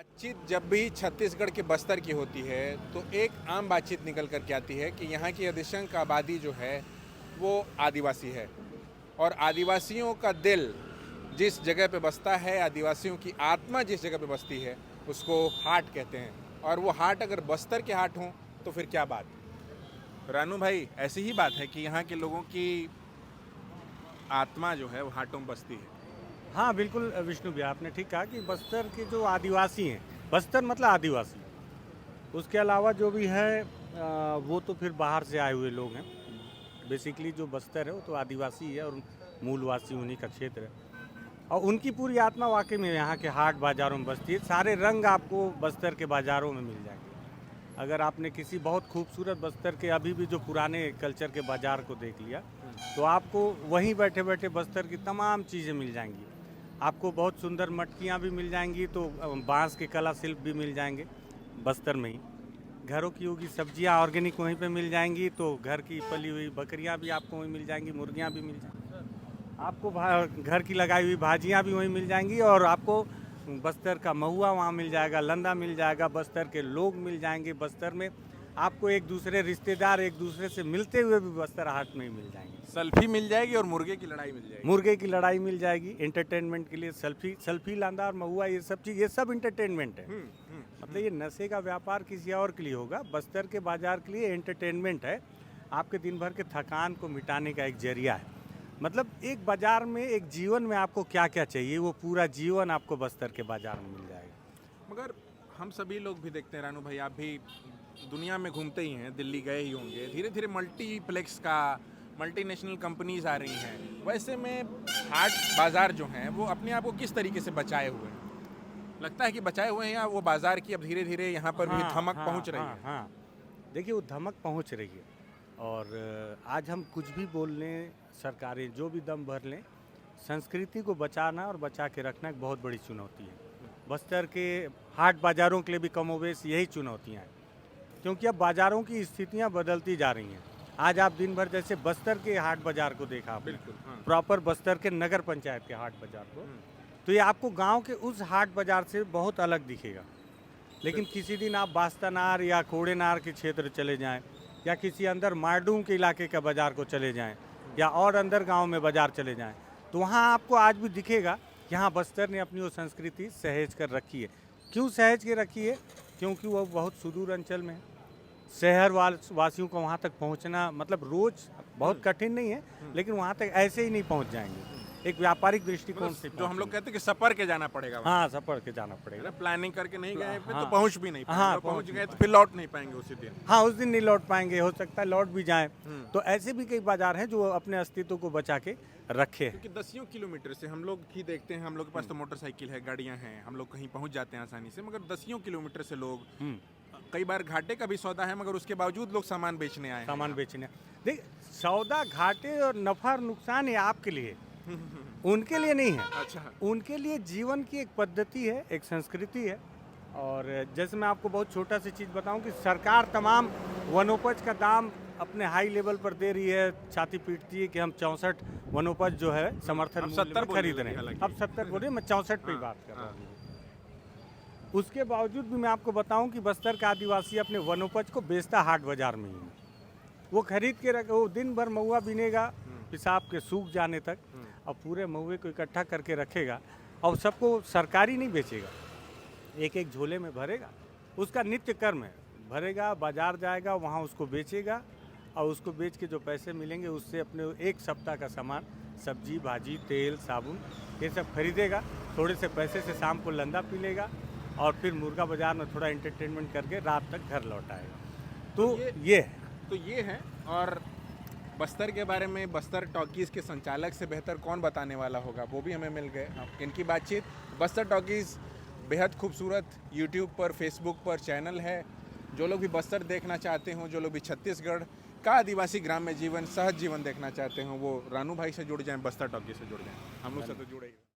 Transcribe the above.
बातचीत जब भी छत्तीसगढ़ के बस्तर की होती है तो एक आम बातचीत निकल कर के आती है कि यहाँ की अधिकांश आबादी जो है वो आदिवासी है। और आदिवासियों का दिल जिस जगह पे बसता है, आदिवासियों की आत्मा जिस जगह पे बसती है, उसको हाट कहते हैं। और वो हाट अगर बस्तर के हाट हों तो फिर क्या बात। रानू भाई, ऐसी ही बात है कि यहाँ के लोगों की आत्मा जो है वो हाटों में बसती है। हाँ बिल्कुल विष्णु भैया, आपने ठीक कहा कि बस्तर के जो आदिवासी हैं, बस्तर मतलब आदिवासी, उसके अलावा जो भी है वो तो फिर बाहर से आए हुए लोग हैं। बेसिकली जो बस्तर है वो तो आदिवासी ही है और मूलवासी उन्हीं का क्षेत्र है। और उनकी पूरी आत्मा वाकई में यहाँ के हाट बाज़ारों में बसती है। सारे रंग आपको बस्तर के बाज़ारों में मिल जाएंगे। अगर आपने किसी बहुत खूबसूरत बस्तर के अभी भी जो पुराने कल्चर के बाज़ार को देख लिया तो आपको वहीं बैठे बैठे बस्तर की तमाम चीज़ें मिल जाएंगी। आपको बहुत सुंदर मटकियाँ भी मिल जाएंगी, तो बांस के कला शिल्प भी मिल जाएंगे बस्तर में ही। घरों की होगी सब्जियाँ ऑर्गेनिक वहीं पे मिल जाएंगी, तो घर की पली हुई बकरियाँ भी आपको वहीं मिल जाएंगी, मुर्गियाँ भी मिल जाएंगी, आपको घर की लगाई हुई भाजियाँ भी वहीं मिल जाएंगी। और आपको बस्तर का महुआ वहाँ मिल जाएगा, लंदा मिल जाएगा, बस्तर के लोग मिल जाएंगे। बस्तर में आपको एक दूसरे रिश्तेदार एक दूसरे से मिलते हुए भी बस्तर हाट में ही मिल जाएंगे। सेल्फी मिल जाएगी और मुर्गे की लड़ाई मिल जाएगी। मुर्गे की लड़ाई मिल जाएगी, एंटरटेनमेंट के लिए सेल्फी लांदा और महुआ, ये सब चीज़, ये सब एंटरटेनमेंट है। मतलब ये नशे का व्यापार किसी और के लिए होगा, बस्तर के बाजार के लिए एंटरटेनमेंट है। आपके दिन भर के थकान को मिटाने का एक जरिया है। मतलब एक बाजार में, एक जीवन में आपको क्या क्या चाहिए, वो पूरा जीवन आपको बस्तर के बाजार में मिल जाएगा। मगर हम सभी लोग भी देखते हैं रानू भाई, आप भी दुनिया में घूमते ही हैं, दिल्ली गए ही होंगे। धीरे धीरे मल्टीप्लेक्स का, मल्टीनेशनल कंपनीज आ रही हैं। वैसे में हाट बाज़ार जो हैं वो अपने आप को किस तरीके से बचाए हुए हैं? लगता है कि बचाए हुए हैं, या वो बाज़ार की अब धीरे धीरे यहाँ पर भी धमक पहुँच रही है? हाँ, देखिए वो धमक पहुंच रही है। और आज हम कुछ भी बोल लें, सरकारें जो भी दम भर लें, संस्कृति को बचाना और बचा के रखना एक बहुत बड़ी चुनौती है। बस्तर के हाट बाज़ारों के लिए भी कमोबेश यही चुनौतियाँ हैं, क्योंकि अब बाज़ारों की स्थितियाँ बदलती जा रही हैं। आज आप दिन भर जैसे बस्तर के हाट बाज़ार को देखा आपने, बिल्कुल, हाँ। प्रॉपर बस्तर के नगर पंचायत के हाट बाज़ार को, तो ये आपको गांव के उस हाट बाज़ार से बहुत अलग दिखेगा। लेकिन किसी दिन आप बास्तानार या कोड़ेनार के क्षेत्र चले जाएं, या किसी अंदर मारडूम के इलाके का बाज़ार को चले जाएं, या और अंदर गांव में बाज़ार चले जाएं, तो वहाँ आपको आज भी दिखेगा कि हाँ, बस्तर ने अपनी वो संस्कृति सहेज कर रखी है। क्यों सहेज के रखी है? क्योंकि वो बहुत सुदूर अंचल में है। शहर वासियों को वहाँ तक पहुँचना मतलब रोज़ बहुत कठिन नहीं है, लेकिन वहाँ तक ऐसे ही नहीं पहुँच जाएंगे। एक व्यापारिक दृष्टिकोण से जो हम लोग कहते हैं कि सफर के जाना पड़ेगा वहाँ। हाँ, सफर के जाना पड़ेगा। प्लानिंग करके नहीं गए पे हाँ। तो पहुँच भी नहीं पाएंगे, हाँ, और पहुँच पहुँच गए नहीं तो फिर लौट नहीं पाएंगे उसी दिन। हाँ, उस दिन नहीं लौट पाएंगे, हो सकता है लौट भी जाएं। तो ऐसे भी कई बाजार हैं जो अपने अस्तित्व को बचा के रखे हैं। क्योंकि दसियों किलोमीटर से हम लोग ही देखते हैं, हम लोग के पास तो मोटरसाइकिल है, गाड़ियां हैं, हम लोग कहीं पहुंच जाते हैं आसानी से। मगर दसियों किलोमीटर से लोग, कई बार घाटे का भी सौदा है, मगर उसके बावजूद लोग सामान बेचने आए हैं। सामान बेचने, देख, सौदा घाटे और नफा और नुकसान है आपके लिए, उनके लिए नहीं है। अच्छा। उनके लिए जीवन की एक पद्धति है, एक संस्कृति है। और जैसे मैं आपको बहुत छोटा सी चीज़ बताऊं कि सरकार तमाम वनोपज का दाम अपने हाई लेवल पर दे रही है, छाती पीटती है कि हम 64 वनोपज जो है समर्थन मूल्य 70 में खरीद रहे हैं। अब 70 बोलिए, मैं 64 पे ही बात कर रहा हूँ। उसके बावजूद भी मैं आपको बताऊं कि बस्तर का आदिवासी अपने वनोपज को बेचता हाट बाजार में ही है। वो खरीद के रखे, वो दिन भर महुआ बिनेगा पेशाब के सूख जाने तक, और पूरे महुए को इकट्ठा करके रखेगा और सबको सरकारी नहीं बेचेगा, एक एक झोले में भरेगा। उसका नित्य कर्म है, भरेगा, बाजार जाएगा, वहाँ उसको बेचेगा, और उसको बेच के जो पैसे मिलेंगे उससे अपने एक सप्ताह का सामान, सब्जी भाजी, तेल, साबुन, ये सब खरीदेगा। थोड़े से पैसे से शाम को लंदा पी लेगा, और फिर मुर्गा बाजार में थोड़ा एंटरटेनमेंट करके रात तक घर लौट आएगा। तो ये है। और बस्तर के बारे में बस्तर टॉकीज़ के संचालक से बेहतर कौन बताने वाला होगा, वो भी हमें मिल गए। इनकी बातचीत। बस्तर टॉकीज़ बेहद खूबसूरत यूट्यूब पर, फेसबुक पर चैनल है। जो लोग भी बस्तर देखना चाहते हों, जो लोग भी छत्तीसगढ़ का आदिवासी ग्राम्य जीवन, सहज जीवन देखना चाहते हों, वो रानू भाई से जुड़ जाएं, बस्तर टॉकीज़ से जुड़ जाएं। हम लोग से तो जुड़े ही।